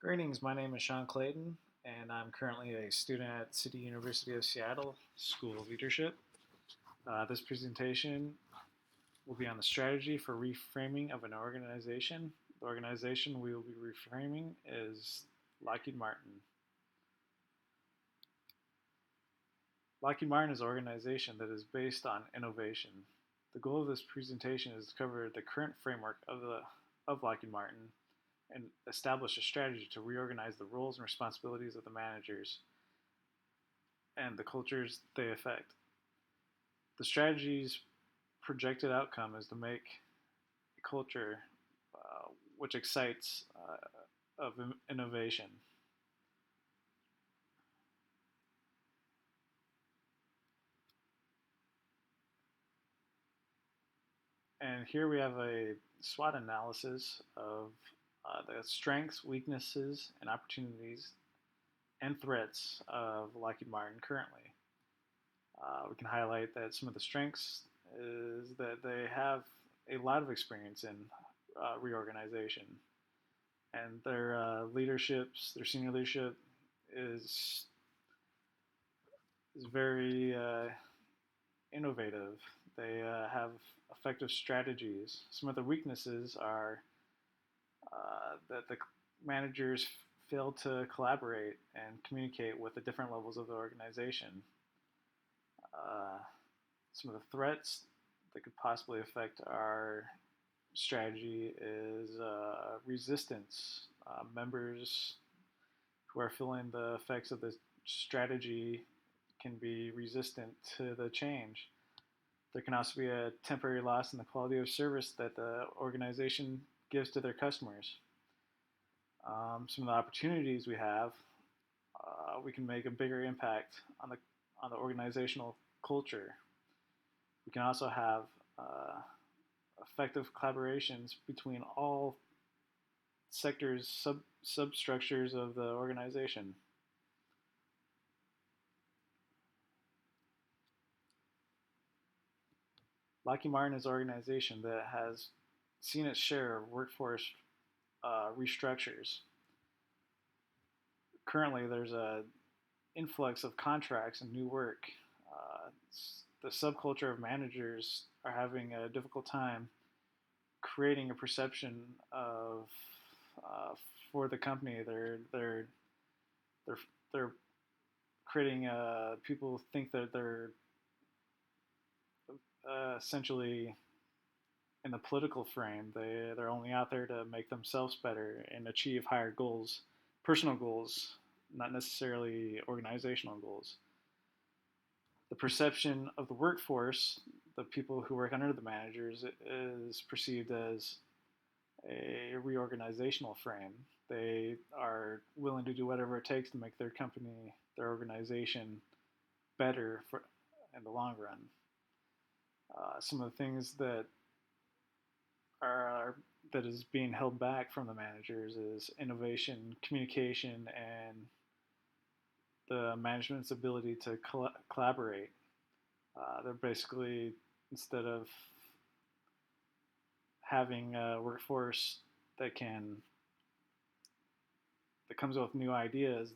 Greetings, my name is Sean Clayton, and I'm currently a student at City University of Seattle School of Leadership. This presentation will be on the strategy for reframing of an organization. The organization we will be reframing is Lockheed Martin. Lockheed Martin is an organization that is based on innovation. The goal of this presentation is to cover the current framework of Lockheed Martin and establish a strategy to reorganize the roles and responsibilities of the managers and the cultures they affect. The strategy's projected outcome is to make a culture which excites of innovation. And here we have a SWOT analysis of the strengths, weaknesses, and opportunities and threats of Lockheed Martin currently. We can highlight that some of the strengths is that they have a lot of experience in reorganization, and their their senior leadership is very innovative. They have effective strategies. Some of the weaknesses are that the managers fail to collaborate and communicate with the different levels of the organization. Uh, some of the threats that could possibly affect our strategy is resistance. Members who are feeling the effects of the strategy can be resistant to the change. There can also be a temporary loss in the quality of service that the organization gives to their customers. Some of the opportunities we have, we can make a bigger impact on the organizational culture. We can also have effective collaborations between all sectors, substructures of the organization. Lockheed Martin is an organization that has seen its share of workforce restructures. Currently, there's a influx of contracts and new work. The subculture of managers are having a difficult time creating a perception of for the company. They're creating people think that they're essentially in the political frame. They're only out there to make themselves better and achieve higher goals, personal goals, not necessarily organizational goals. The perception of the workforce, the people who work under the managers, is perceived as a reorganizational frame. They are willing to do whatever it takes to make their company, their organization, better in the long run. Some of the things that is being held back from the managers is innovation, communication, and the management's ability to collaborate. They're basically, instead of having a workforce that comes up with new ideas,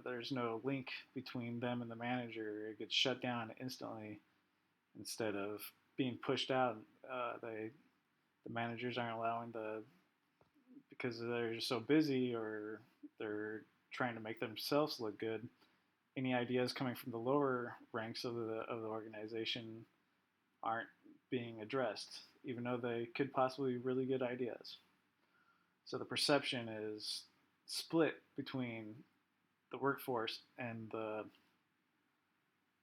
there's no link between them and the manager. It gets shut down instantly instead of being pushed out. The managers aren't allowing because they're just so busy or they're trying to make themselves look good. Any ideas coming from the lower ranks of the organization aren't being addressed, even though they could possibly be really good ideas. So the perception is split between the workforce and the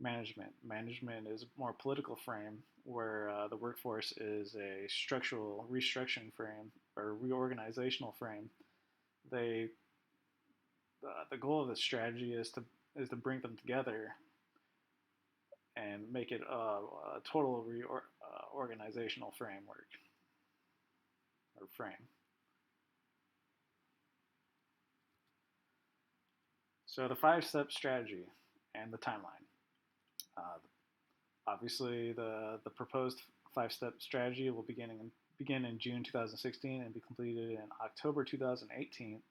management. Management is a more political frame, where the workforce is a structural restructuring frame or reorganizational frame. The goal of the strategy is to bring them together and make it a total organizational framework or frame. So the 5-step strategy and the timeline. Obviously, the proposed 5-step strategy will begin in June 2016 and be completed in October 2018.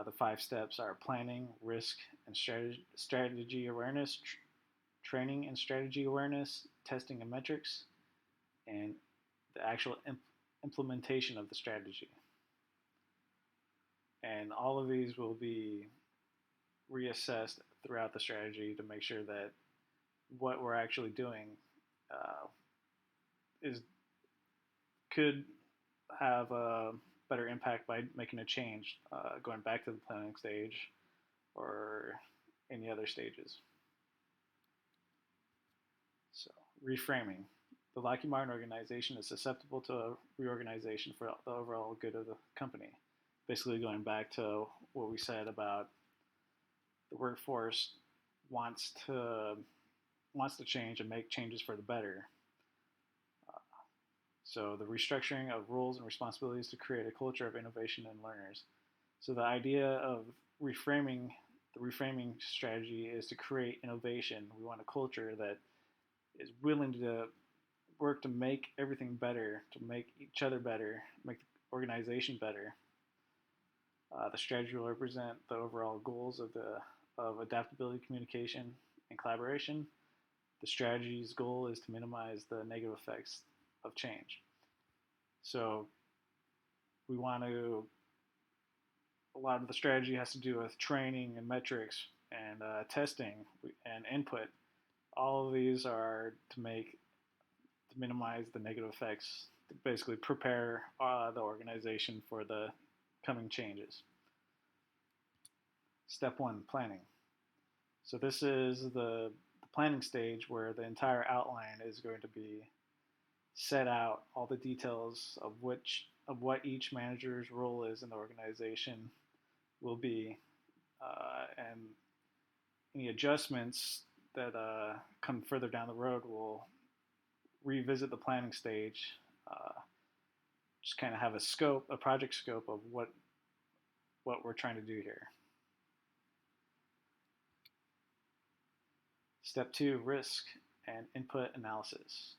The 5 steps are planning, risk, and strategy awareness, training and strategy awareness, testing and metrics, and the actual implementation of the strategy. And all of these will be reassessed throughout the strategy to make sure that what we're actually doing uh, is could have a better impact by making a change, going back to the planning stage or any other stages. So, reframing. The Lockheed Martin organization is susceptible to a reorganization for the overall good of the company. Basically, going back to what we said about the workforce wants to wants to change and make changes for the better. So the restructuring of roles and responsibilities to create a culture of innovation and learners. So the idea of reframing the reframing strategy is to create innovation. We want a culture that is willing to work to make everything better, to make each other better, make the organization better. The strategy will represent the overall goals of adaptability, communication, and collaboration. The strategy's goal is to minimize the negative effects of change. So we want to. A lot of the strategy has to do with training and metrics and testing and input. All of these are to minimize the negative effects, to basically prepare the organization for the coming changes. Step 1, planning. So this is the planning stage where the entire outline is going to be set out, all the details of what each manager's role is in the organization will be, and any adjustments that come further down the road will revisit the planning stage, just kind of have a project scope of what we're trying to do here. Step 2, risk and input analysis.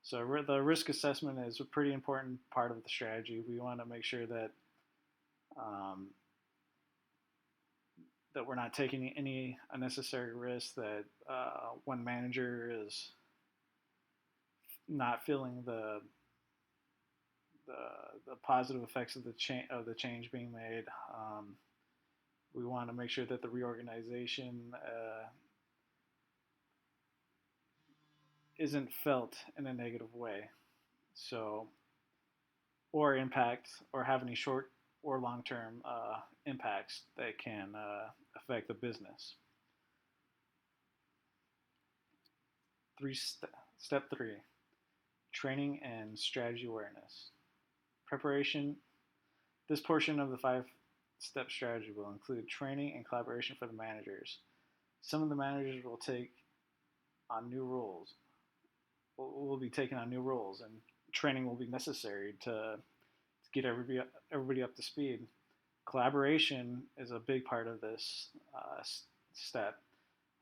So the risk assessment is a pretty important part of the strategy. We want to make sure that that we're not taking any unnecessary risks, that one manager is not feeling the positive effects of the change being made. We want to make sure that the reorganization isn't felt in a negative way, so or impact or have any short or long-term impacts that can affect the business. Step 3, training and strategy awareness. Preparation. This portion of the 5-step strategy will include training and collaboration for the managers. Some of the managers will take on new roles. Will be taking on new roles, and training will be necessary to get everybody up to speed. Collaboration is a big part of this step.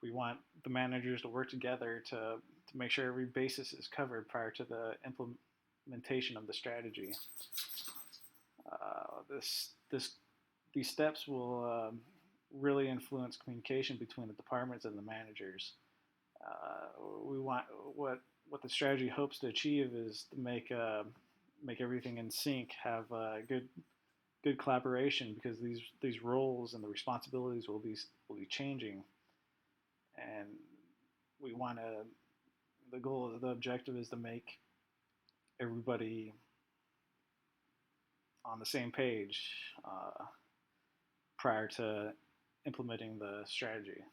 We want the managers to work together to make sure every basis is covered prior to the implementation of the strategy. These steps will really influence communication between the departments and the managers. We want what the strategy hopes to achieve is to make everything in sync, have good collaboration, because these roles and the responsibilities will be changing, and we want to. The objective is to make everybody on the same page prior to implementing the strategy.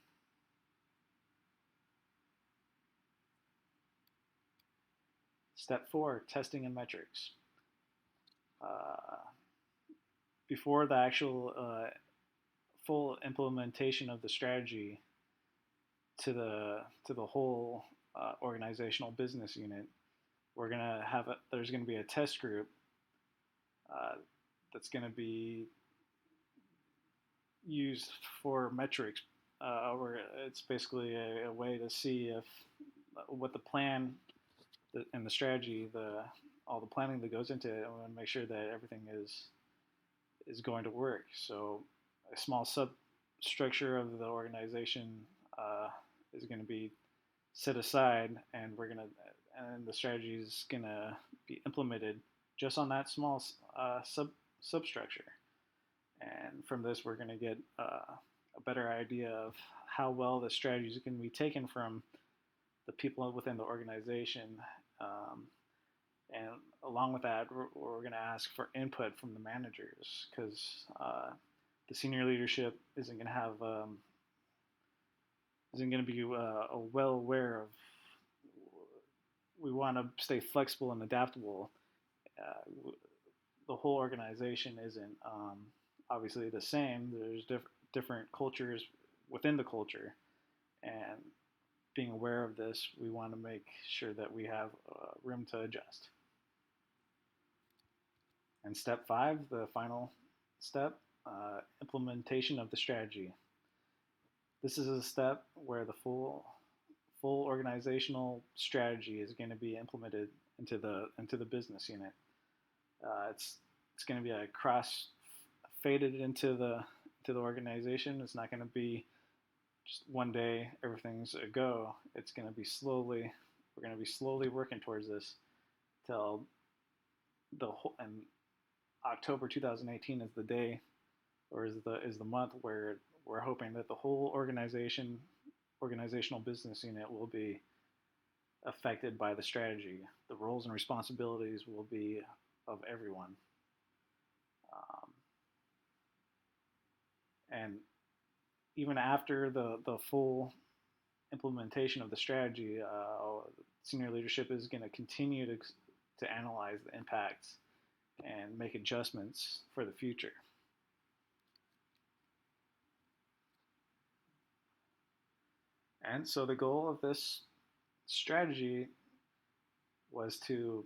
Step 4, testing and metrics. Before the actual full implementation of the strategy to the whole organizational business unit, there's gonna be a test group that's gonna be used for metrics, where it's basically a way to see if what the plan and the strategy, all the planning that goes into it, I want to make sure that everything is going to work. So a small substructure of the organization is going to be set aside, and the strategy is going to be implemented just on that small substructure. And from this, we're going to get a better idea of how well the strategies can be taken from the people within the organization. And along with that, we're going to ask for input from the managers, because the senior leadership isn't going to be well aware of. We want to stay flexible and adaptable. The whole organization isn't obviously the same. There's different cultures within the culture, and being aware of this, we want to make sure that we have room to adjust. And step 5, the final step, implementation of the strategy. This is a step where the full organizational strategy is going to be implemented into the business unit. It's going to be a cross faded into the organization. It's not going to be just one day everything's a go. It's going to be slowly. We're going to be slowly working towards this till and October 2018 is the day, or is the month where we're hoping that the whole organizational business unit will be affected by the strategy. The roles and responsibilities will be of everyone. And even after the full implementation of the strategy, senior leadership is going to continue to analyze the impacts and make adjustments for the future. And so the goal of this strategy was to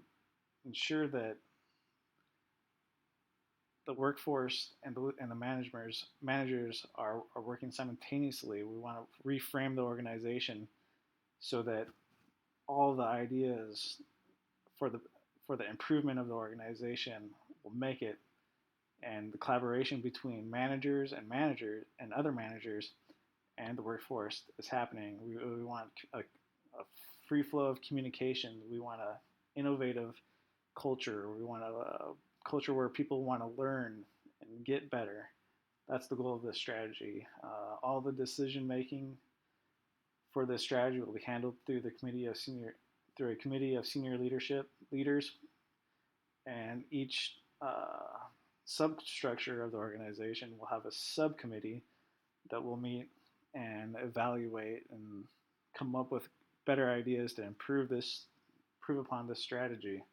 ensure that the workforce and the managers are working simultaneously. We want to reframe the organization so that all the ideas for the improvement of the organization will make it, and the collaboration between managers and other managers and the workforce is happening. We want a free flow of communication. We want an innovative culture. We want a culture where people want to learn and get better. That's the goal of this strategy. All the decision making for this strategy will be handled through a committee of senior leaders, and each substructure of the organization will have a subcommittee that will meet and evaluate and come up with better ideas to improve upon this strategy.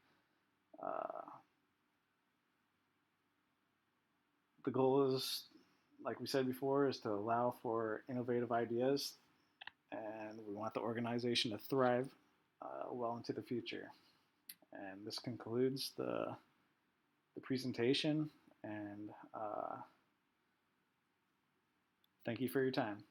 The goal is, like we said before, is to allow for innovative ideas, and we want the organization to thrive well into the future. And this concludes the presentation, and thank you for your time.